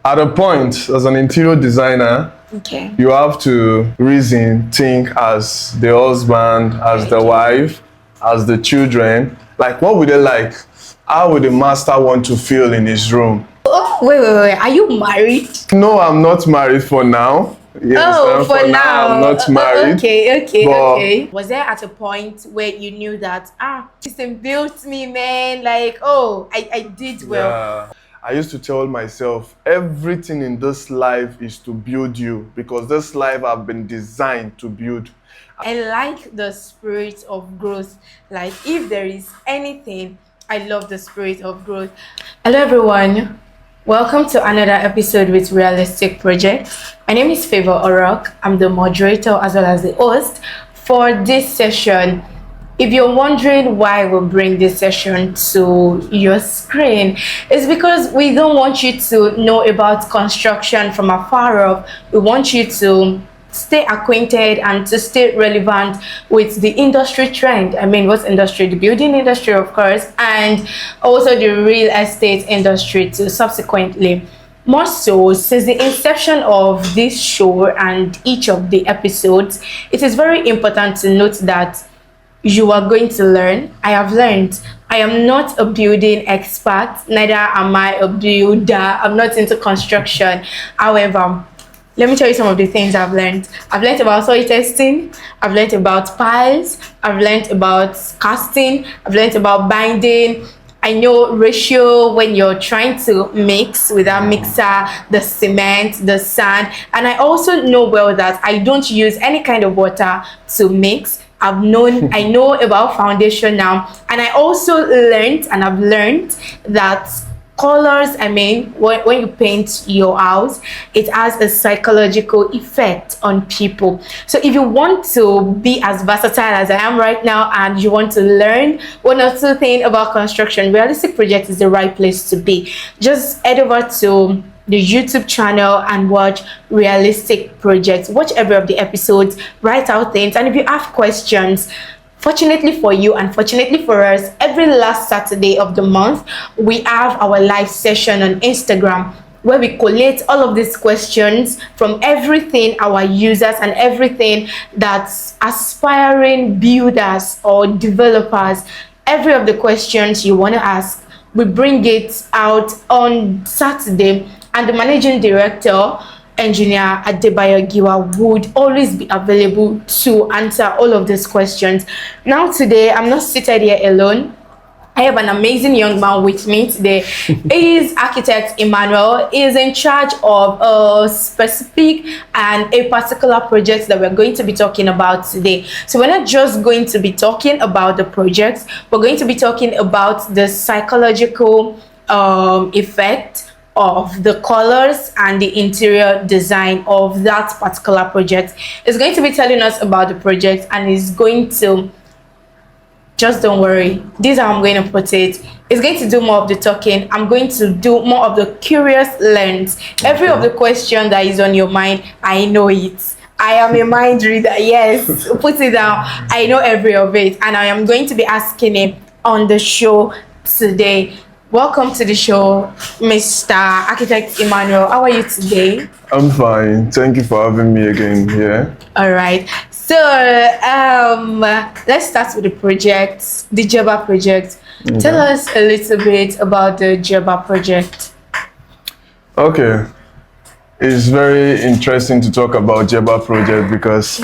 At a point, as an interior designer, Okay. you have to reason, think as the husband, as the wife, as the children. Like, what would they like? How would the master want to feel in his room? Oh, wait. Are you married? No, I'm not married for now. Yes, Oh, for now I'm now. not married. Okay. Was there at a point where you knew that, this thing built me, man? Like, oh, I did well. Yeah. I used to tell myself, everything in this life is to build you because this life have been designed to build. I like the spirit of growth. Like, if there is anything, I love the spirit of growth. Hello, everyone. Welcome to another episode with Realistic Project. My name is Favor Orok. I'm the moderator as well as the host for this session. If you're wondering why we bring this session to your screen, it's because we don't want you to know about construction from afar off. We want you to stay acquainted and to stay relevant with the industry trend. I mean, what's industry? The building industry, of course, and also the real estate industry too, subsequently. More so, since the inception of this show and each of the episodes, it is very important to note that you are going to learn. I have learned. I am not a building expert, neither am I a builder. I'm not into construction. However, let me tell you some of the things I've learned. I've learned about soil testing. I've learned about piles. I've learned about casting. I've learned about binding. I know ratio when you're trying to mix with a mixer, the cement, the sand. And I also know well that I don't use any kind of water to mix. I know about foundation now. And I also I've learned that colors, I mean, when you paint your house, it has a psychological effect on people. So if you want to be as versatile as I am right now and you want to learn one or two things about construction, Realistic Project is the right place to be. Just head over to the YouTube channel and watch Realistic Project. Watch every of the episodes, write out things, and if you have questions, fortunately for you and fortunately for us, every last Saturday of the month, we have our live session on Instagram where we collate all of these questions from everything our users and everything that's aspiring builders or developers. Every of the questions you want to ask, we bring it out on Saturday, and the managing director, engineer Adebayo Giwa, would always be available to answer all of these questions. Now today, I'm not seated here alone. I have an amazing young man with me today. He is architect Emmanuel. He is in charge of a specific and a particular project that we're going to be talking about today. So we're not just going to be talking about the projects, we're going to be talking about the psychological effect of the colors and the interior design of that particular project. It's going to be telling us about the project and is going to, just don't worry, this is how I'm going to put it. It's going to do more of the talking. I'm going to do more of the curious lens. Every of the question that is on your mind, I know it. I am a mind reader. Yes, put it down. I know every of it, and I am going to be asking it on the show today. Welcome to the show, Mr. Architect Emmanuel. How are you today? I'm fine. Thank you for having me again here. All right. So let's start with the project, the Jebba Project. Okay. Tell us a little bit about the Jebba Project. Okay. It's very interesting to talk about Jebba Project because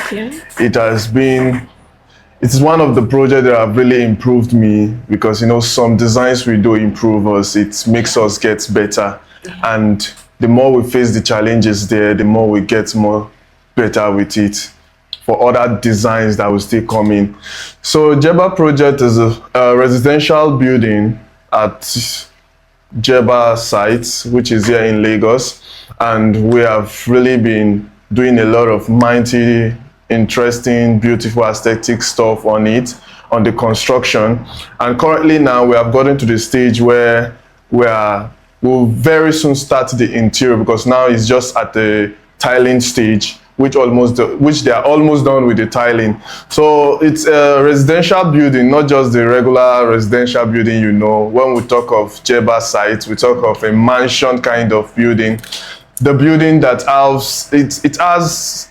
it's one of the projects that have really improved me because, some designs we do improve us. It makes us get better. Yeah. And the more we face the challenges there, the more we get more better with it for other designs that will still come in. So Jebba Project is a residential building at Jebba site, which is here in Lagos. And we have really been doing a lot of mighty, interesting, beautiful aesthetic stuff on it, on the construction. And currently now we have gotten to the stage where we'll very soon start the interior because now it's just at the tiling stage. which they are almost done with the tiling. So it's a residential building, not just the regular residential building. When we talk of Jebba site, we talk of a mansion kind of building. The building that has it has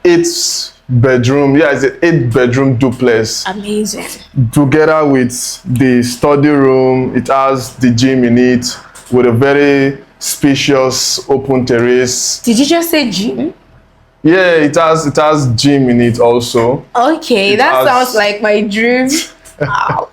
8 bedroom. Yeah, it's an 8-bedroom duplex. Amazing. Together with the study room, it has the gym in it with a very spacious open terrace. Did you just say gym? Yeah, it has gym in it also. Okay, that sounds like my dream. Wow.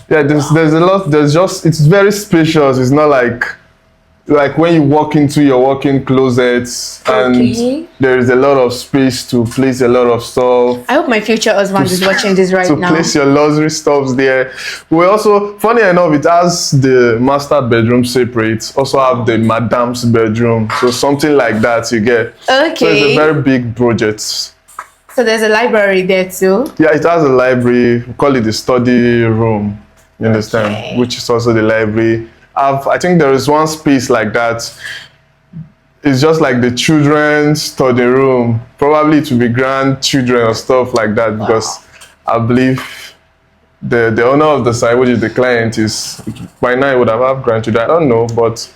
Yeah, there's a lot. It's very spacious. It's not like when you walk into your walk-in closet and there is a lot of space to place a lot of stuff. I hope my future husband is watching this right now. To place your luxury stuffs there. We also, funny enough, it has the master bedroom separate. Also have the madam's bedroom. So something like that you get. Okay. So it's a very big project. So there's a library there too? Yeah, it has a library. We call it the study room. You understand? Okay. Which is also the library. I think there is one space like that. It's just like the children's study room. Probably it will be grandchildren or stuff like that, because I believe the owner of the site, which is the client, is by now would have grandchildren. I don't know, but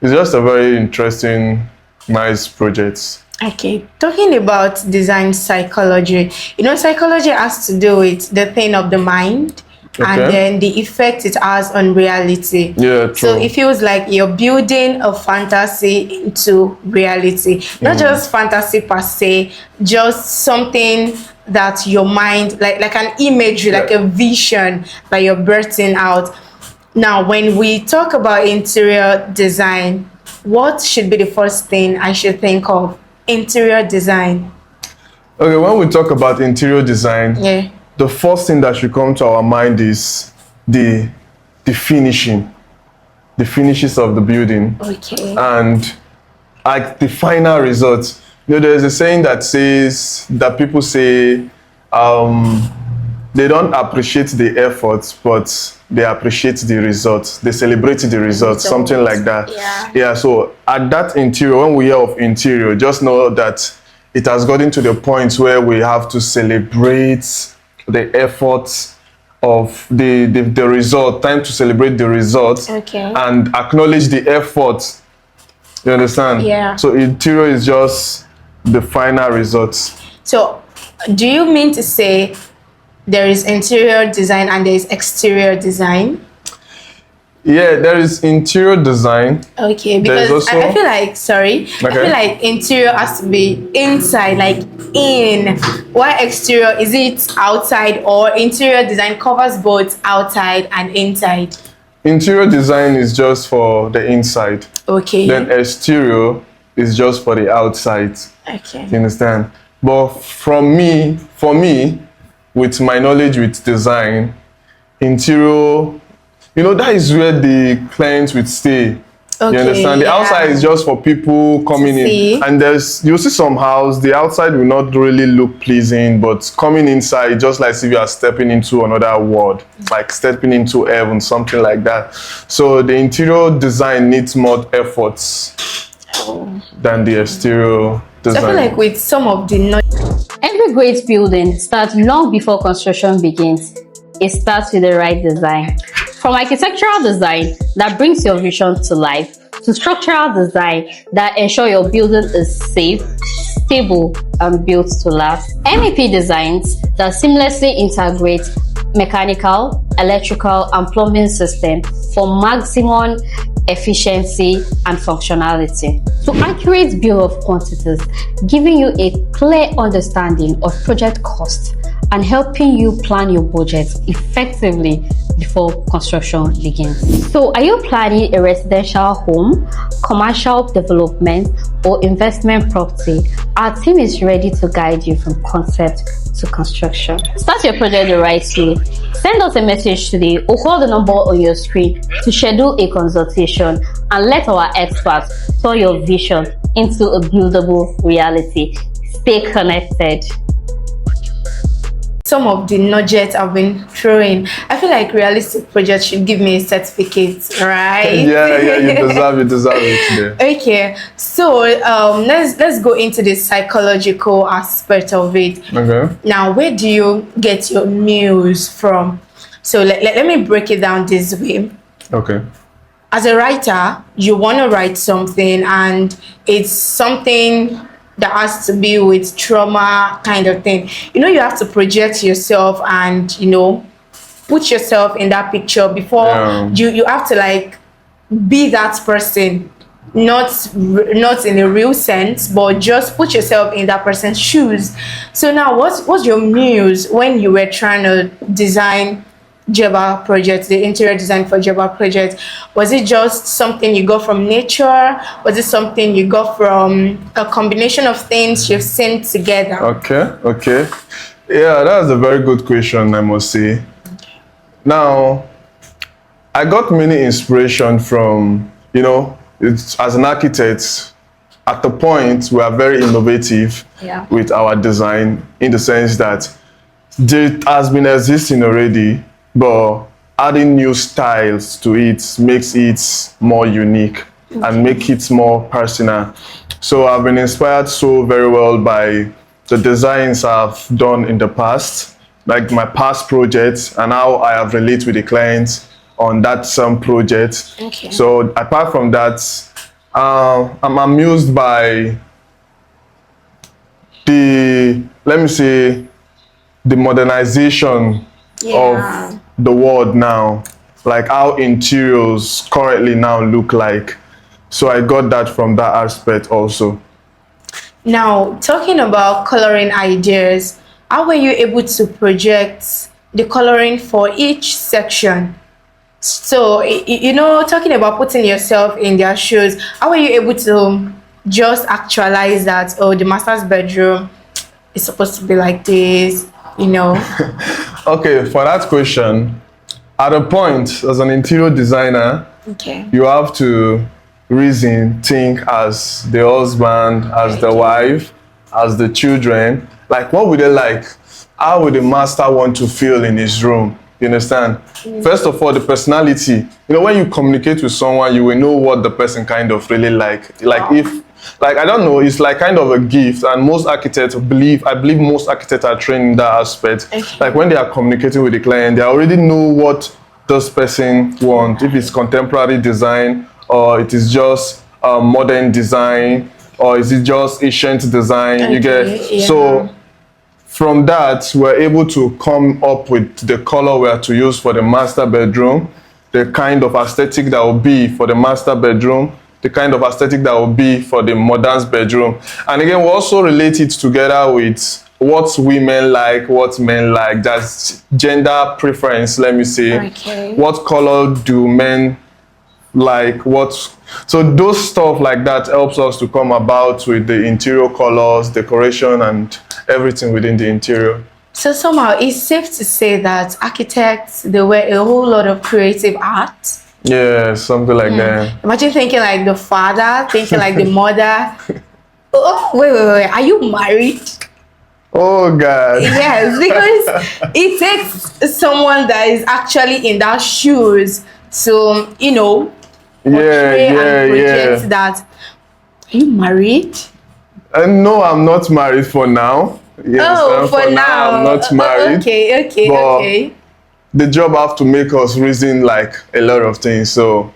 it's just a very interesting, nice project. Okay, talking about design psychology, psychology has to do with the thing of the mind. Okay. And then the effect it has on reality. Yeah, true. So it feels like you're building a fantasy into reality. Not just fantasy per se, just something that your mind, like an imagery, like a vision that you're birthing out. Now, when we talk about interior design, what should be the first thing I should think of? Interior design. Okay, when we talk about interior design, the first thing that should come to our mind is the finishing, the finishes of the building. Okay. And like the final result. There's a saying that says that people say they don't appreciate the effort, but they appreciate the results. They celebrate the results, something like that. Yeah. So at that interior, when we hear of interior, just know that it has gotten to the point where we have to celebrate the efforts of the result. Time to celebrate the results. Okay. And acknowledge the effort. You understand? Yeah. So interior is just the final results. So do you mean to say there is interior design and there is exterior design? Yeah, there is interior design. Okay, because also, I feel like, I feel like interior has to be inside, like in. While exterior, is it outside, or interior design covers both outside and inside? Interior design is just for the inside. Okay. Then exterior is just for the outside. Okay. You understand? But for me, with my knowledge with design, interior, that is where the clients would stay. Okay, you understand? The outside is just for people coming in. And you'll see some house, the outside will not really look pleasing, but coming inside, just like if you are stepping into another world, like stepping into heaven, something like that. So the interior design needs more efforts than the exterior design. So I feel like with some of the... Every great building starts long before construction begins. It starts with the right design. From architectural design that brings your vision to life, to structural design that ensure your building is safe, stable, and built to last. MEP designs that seamlessly integrate mechanical, electrical, and plumbing systems for maximum efficiency and functionality. To accurate bill of quantities, giving you a clear understanding of project cost and helping you plan your budget effectively before construction begins. So are you planning a residential home, commercial development, or investment property? Our team is ready to guide you from concept to construction. Start your project the right way. Send us a message today or call the number on your screen to schedule a consultation and let our experts turn your vision into a buildable reality. Stay connected. some of the nudgets I've been throwing. I feel like Realistic Project should give me a certificate, right? Yeah, you deserve it. There. Okay, so let's go into the psychological aspect of it. Okay. Now, where do you get your muse from? So let me break it down this way. Okay. As a writer, you want to write something, and it's something that has to be with trauma kind of thing. You have to project yourself and, put yourself in that picture before you have to like be that person. Not in a real sense, but just put yourself in that person's shoes. So now, what's your muse when you were trying to design Jebba Project, the interior design for Jebba Project? Was it just something you got from nature? Was it something you got from a combination of things you've seen together? Okay. Yeah, that's a very good question, I must say. Now, I got many inspiration from, as an architect, at the point we are very innovative with our design, in the sense that it has been existing already, but adding new styles to it makes it more unique and make it more personal. So I've been inspired so very well by the designs I've done in the past, like my past projects, and how I have related with the clients on that some project. Okay. So apart from that, I'm amused by the modernization of the world now, like how interiors currently now look like. So I got that from that aspect also. Now, talking about coloring ideas, how were you able to project the coloring for each section? So, talking about putting yourself in their shoes, how were you able to just actualize that, the master's bedroom is supposed to be like this, Okay, for that question, at a point, as an interior designer, you have to think as the husband, as the wife, as the children. Like, what would they like? How would the master want to feel in his room? You understand? First of all, the personality. When you communicate with someone, you will know what the person kind of really like. I don't know, it's like kind of a gift, and most architects I believe most architects are trained in that aspect. Like when they are communicating with the client, they already know what this person wants, if it's contemporary design, or it is just modern design, or is it just ancient design, you get? So from that, we're able to come up with the color we are to use for the master bedroom, the kind of aesthetic that will be for the master bedroom, the kind of aesthetic that will be for the modern bedroom. And again, we also relate it together with what women like, what men like. That's gender preference, let me say. Okay. What color do men like? So those stuff like that helps us to come about with the interior colors, decoration, and everything within the interior. So somehow it's safe to say that architects, they wear a whole lot of creative art. Yeah, something like that. Imagine thinking like the father, thinking like the mother. Oh, wait. Are you married? Oh, God. Yes, because it takes someone that is actually in that shoes to, portray and project that. Are you married? No, I'm not married for now. Yes, for now. I'm not married. Okay. The job have to make us reason like a lot of things. So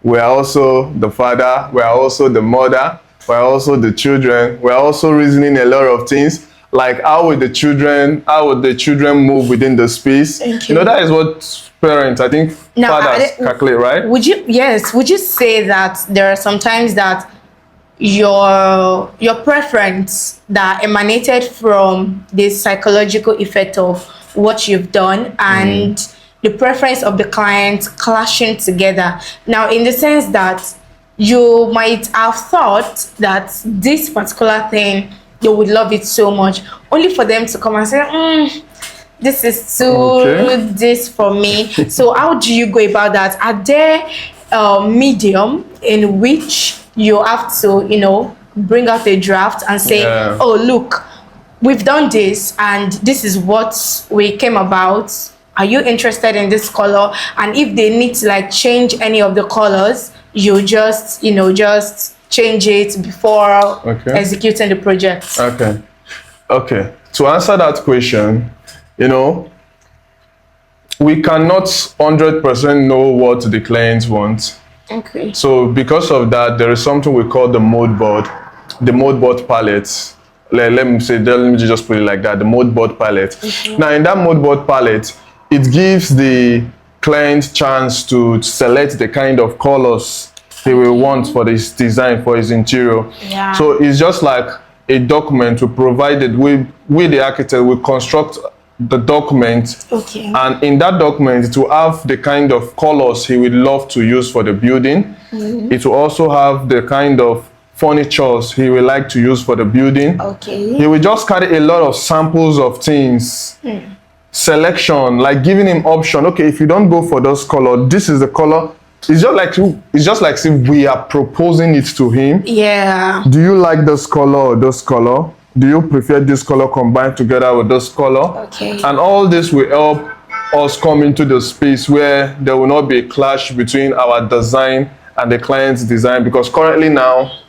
we're also the father, we're also the mother, we're also the children, we're also reasoning a lot of things. Like how would the children move within the space? That is what parents, I think, fathers calculate, right? Would you say that there are sometimes that your preference that emanated from the psychological effect of what you've done and the preference of the client clashing together? Now, in the sense that you might have thought that this particular thing, you would love it so much, only for them to come and say, this is too this for me. So how do you go about that? Are there medium in which you have to, bring out a draft and say, oh, look, we've done this and this is what we came about. Are you interested in this color? And if they need to like change any of the colors, you just, just change it before executing the project. Okay. To answer that question, we cannot 100% know what the clients want. Okay. So because of that, there is something we call the mood board palette. Let me just put it like that, the mood board palette. Now in that mood board palette, it gives the client chance to select the kind of colors he will want for this design, for his interior. Yeah. So it's just like a document we provided. We the architect will construct the document, and in that document it will have the kind of colors he would love to use for the building. It will also have the kind of furnitures he would like to use for the building. He will just carry a lot of samples of things, selection, like giving him option. Okay, if you don't go for this color, this is the color. It's just like if we are proposing it to him. Yeah. Do you like this color or this color? Do you prefer this color combined together with this color? And all this will help us come into the space where there will not be a clash between our design and the client's design, because currently now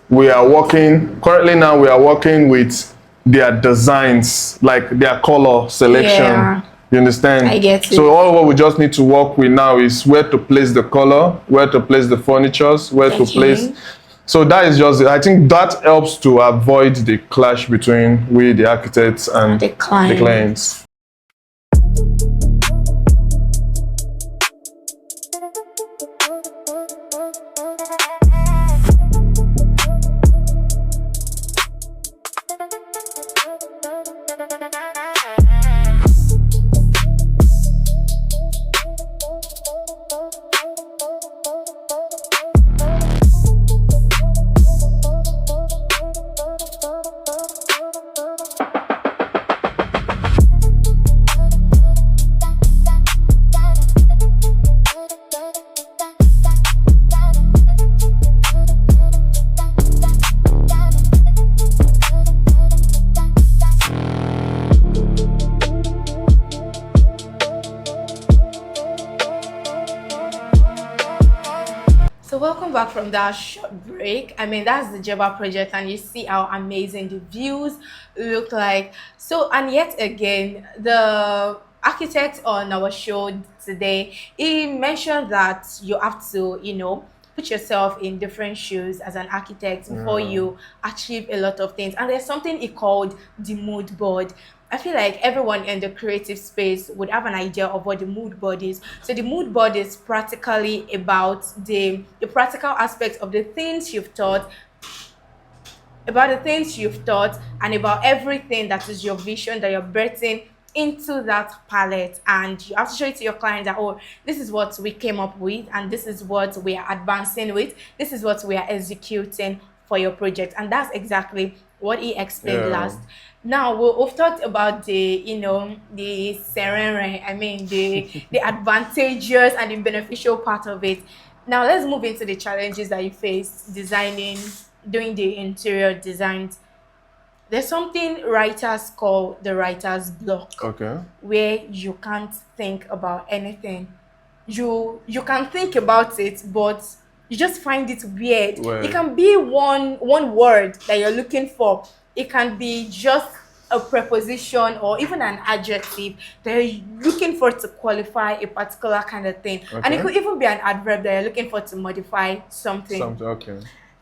we are working with their designs, like their color selection. Yeah. You understand? I get it. So all what we just need to work with now is where to place the color, where to place the furnitures, where to place. So that is just, I think that helps to avoid the clash between we, the architects, and the clients. So welcome back from that short break. I mean, that's the Jebba Project, and you see how amazing the views look like. So, and yet again, the architect on our show today, he mentioned that you have to, put yourself in different shoes as an architect before you achieve a lot of things. And there's something he called the mood board. I feel like everyone in the creative space would have an idea of what the mood board is. So the mood board is practically about the practical aspects of the things you've taught, and about everything that is your vision that you're birthing into that palette. And you have to show it to your client that, oh, this is what we came up with, and this is what we are advancing with, this is what we are executing for your project. And that's exactly what he explained last. Now we've talked about the serene, I mean the advantageous and the beneficial part of it. Now let's move into the challenges that you face doing the interior designs. There's something writers call the writer's block. Where you can't think about anything. You can think about it, but you just find it weird. It can be one word that you're looking for. It can be just a preposition or even an adjective that you're looking for to qualify a particular kind of thing. And it could even be an adverb that you're looking for to modify something.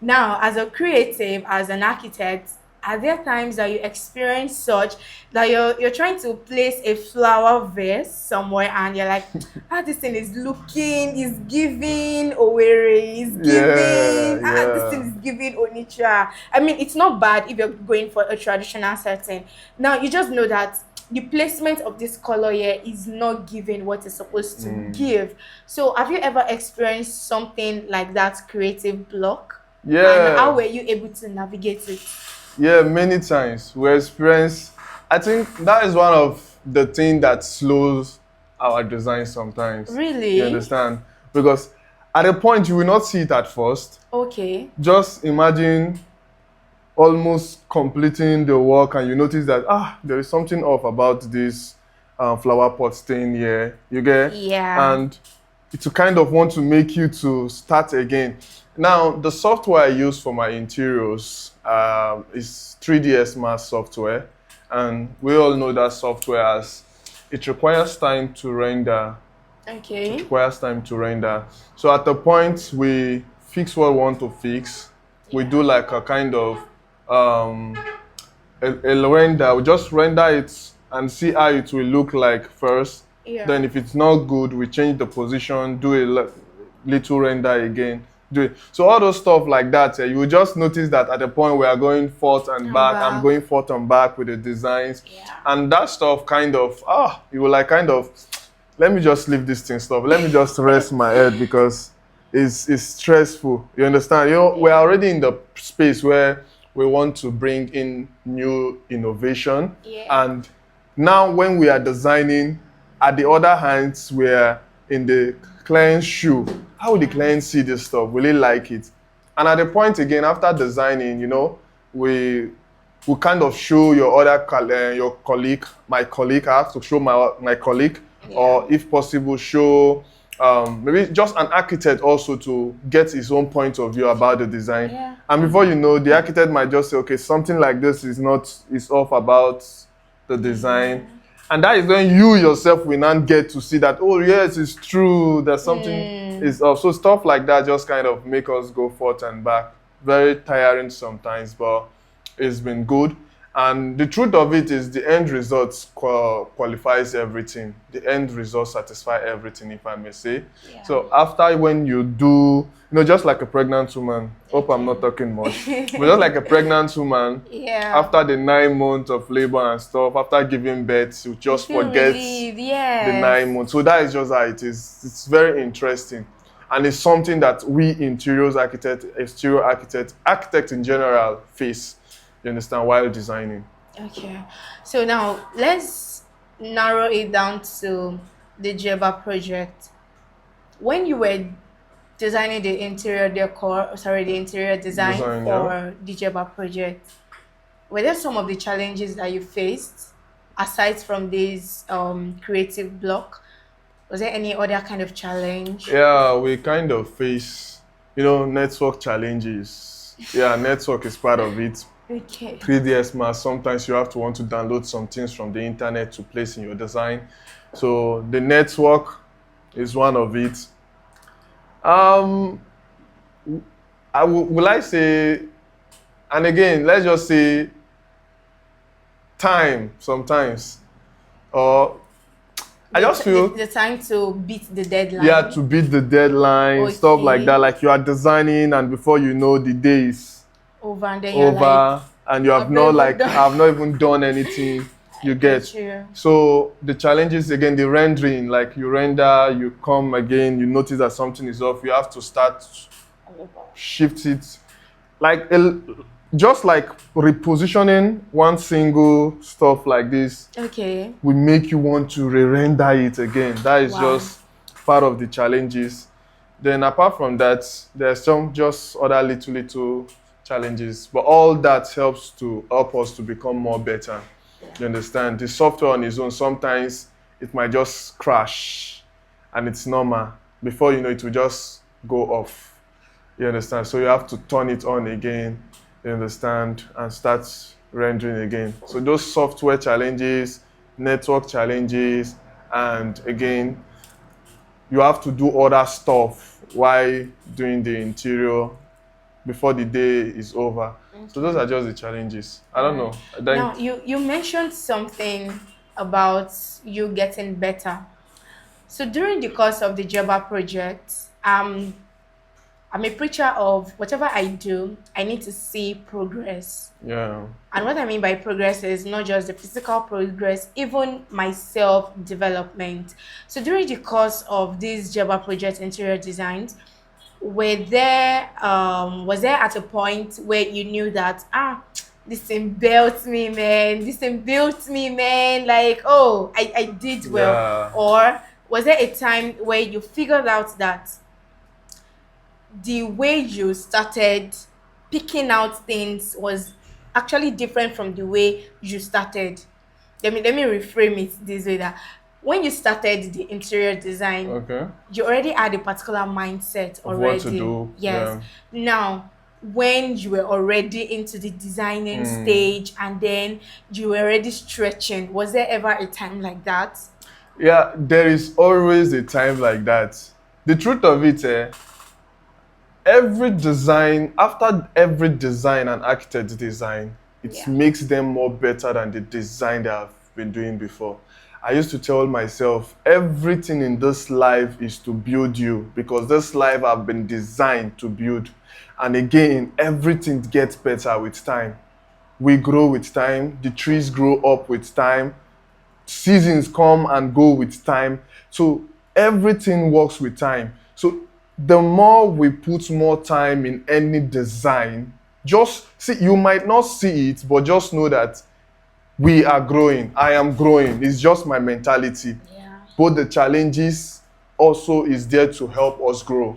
Now, as a creative, as an architect, are there times that you experience such that you're trying to place a flower vase somewhere and you're like, this thing is giving Owerri, this thing is giving Onitsha. I mean, it's not bad if you're going for a traditional setting. Now, you just know that the placement of this color here is not giving what it's supposed to give. So have you ever experienced something like that creative block? And how were you able to navigate it? Yeah, many times we experience. I think that is one of the things that slows our design sometimes. Really? You understand? Because at a point you will not see it at first. Okay. Just imagine almost completing the work and you notice that there is something off about this flower pot staying here, you get, Yeah. and it will kind of want to make you to start again. Now the software I use for my interiors is 3ds Max software, and we all know that software as it requires time to render. Okay. It requires time to render. So at the point we fix what we want to fix, we do like a kind of a render. We just render it and see how it will look like first. Yeah. Then if it's not good, we change the position, do a little render again. Do it. So all those stuff like that, you will just notice that at the point we are going forth and back, I'm going forth and back with the designs. Yeah. And that stuff kind of, you will like kind of, let me just leave this thing stuff. Let me just rest my head because it's stressful. You understand? You know, we're already in the space where we want to bring in new innovation. Yeah. And now when we are designing, at the other hand, we're in the client's shoe. How will the client see this stuff? Will he like it? And at the point again, after designing, you know, we kind of show your other your colleague, my colleague. I have to show my colleague, or if possible, show maybe just an architect also to get his own point of view about the design. Yeah. And before you know, the architect might just say, okay, something like this is off about the design. And that is when you yourself will not get to see that, oh yes, it's true, that something is off. So stuff like that just kind of make us go forth and back. Very tiring sometimes, but it's been good. And the truth of it is the end result qualifies everything. The end result satisfies everything, if I may say. Yeah. So after when you do, you know, just like a pregnant woman, hope I'm not talking much, but just like a pregnant woman, after the 9 months of labor and stuff, after giving birth, you just forget the 9 months. So that is just how it is. It's very interesting. And it's something that we interiors architect, exterior architect in general face. You understand, while designing. Okay. So now let's narrow it down to the Jebba project. When you were designing the interior design for the Jebba project, were there some of the challenges that you faced aside from this creative block? Was there any other kind of challenge? Yeah, we kind of face, you know, network challenges. Yeah, network is part of it. Okay. 3ds Max, sometimes you have to want to download some things from the internet to place in your design. So the network is one of it. Will I say, and again, let's just say time sometimes. Or I just feel the time to beat the deadline. Yeah, to beat the deadline, stuff like that. Like you are designing and before you know the day is over and then you're like, and you have not I've not even done anything. You get. So the challenges again, the rendering, like you render, you come again, you notice that something is off, you have to start shift it. Like just like repositioning one single stuff like this will make you want to re-render it again. That is just part of the challenges. Then apart from that, there's some just other little challenges, but all that help us to become more better. You understand? The software on its own, sometimes it might just crash and it's normal. Before you know it will just go off. You understand? So you have to turn it on again, you understand, and start rendering again. So those software challenges, network challenges, and again, you have to do other stuff while doing the interior before the day is over. So those are just the challenges. I don't know. Now, you mentioned something about you getting better. So during the course of the Jebba project, I'm a preacher of whatever I do, I need to see progress. Yeah. And what I mean by progress is not just the physical progress, even my self-development. So during the course of this Jebba project interior designs, was there at a point where you knew that this thing built me, man, like, oh, I did well? Yeah. Or was there a time where you figured out that the way you started picking out things was actually different from the way you started. Let me reframe it this way, that when you started the interior design, Okay. you already had a particular mindset Of what already. to do. Yes. Yeah. Now, when you were already into the designing Hmm. stage and then you were already stretching, was there ever a time like that? Yeah, there is always a time like that. The truth of it, after every design an architect design, it Yeah. makes them more better than the design they have been doing before. I used to tell myself, everything in this life is to build you, because this life have been designed to build. And again, everything gets better with time. We grow with time, the trees grow up with time, seasons come and go with time. So everything works with time. So the more we put more time in any design, just see, you might not see it, but just know that we are growing. I am growing. It's just my mentality. Yeah. Both the challenges also is there to help us grow.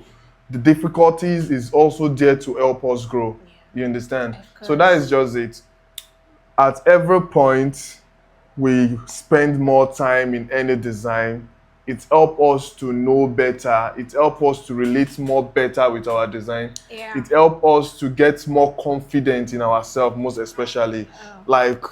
The difficulties is also there to help us grow. You understand? Of So that course. is just it. At every point, we spend more time in any design, it helps us to know better, it helps us to relate more better with our design, Yeah. it helps us to get more confident in ourselves, most especially. Oh. Like,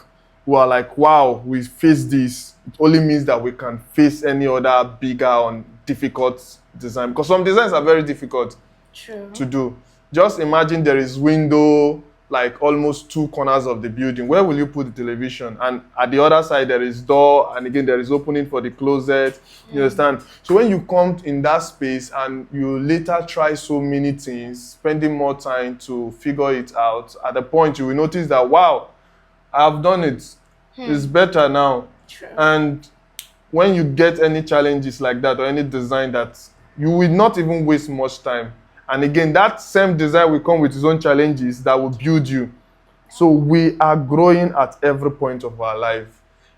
we are like, wow, we face this. It only means that we can face any other bigger and difficult design, because some designs are very difficult True. to do. Just imagine there is window like almost 2 corners of the building. Where will you put the television? And at the other side there is door, and again there is opening for the closet. You understand? So when you come in that space and you later try so many things, spending more time to figure it out, at the point you will notice that, wow, I've done it. It's better now. True. And when you get any challenges like that or any design, that you will not even waste much time. And again, that same design will come with its own challenges that will build you. So we are growing at every point of our life.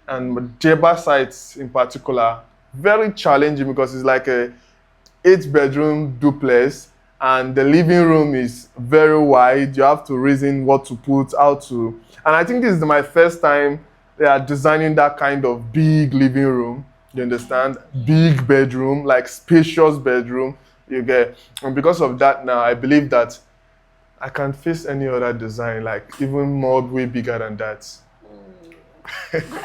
And Jebba sites in particular, very challenging, because it's like a 8-bedroom duplex and the living room is very wide. You have to reason what to put, how to. And I think this is my first time they are designing that kind of big living room. You understand? Big bedroom, like spacious bedroom. You get. And because of that now, I believe that I can face any other design, like even more, way bigger than that.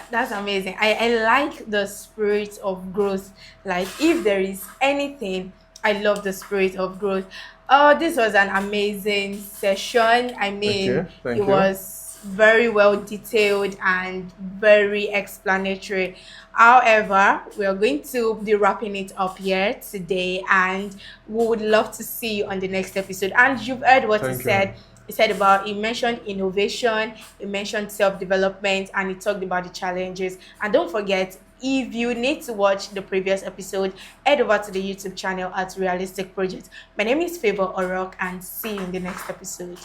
That's amazing. I like the spirit of growth. Like, if there is anything, I love the spirit of growth. Oh, this was an amazing session. I mean, Okay, thank it you. was very well detailed and very explanatory. However, we are going to be wrapping it up here today, and we would love to see you on the next episode. And you've heard what Thank he you. said. He said about, he mentioned innovation, he mentioned self-development, and he talked about the challenges. And don't forget, if you need to watch the previous episode, head over to the YouTube channel at Realistic Project. My name is Favor Orok, and see you in the next episode.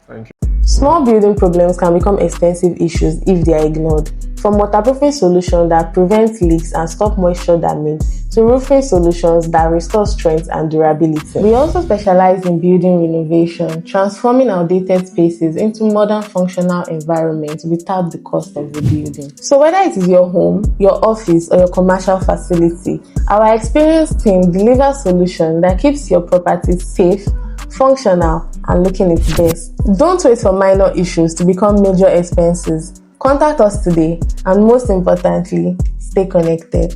Thank you. Small building problems can become expensive issues if they are ignored. From waterproofing solutions that prevent leaks and stop moisture damage to roofing solutions that restore strength and durability. We also specialize in building renovation, transforming outdated spaces into modern functional environments without the cost of rebuilding. So whether it is your home, your office, or your commercial facility, our experienced team delivers solutions that keeps your property safe, functional, and looking its best. Don't wait for minor issues to become major expenses. Contact us today, and most importantly, stay connected.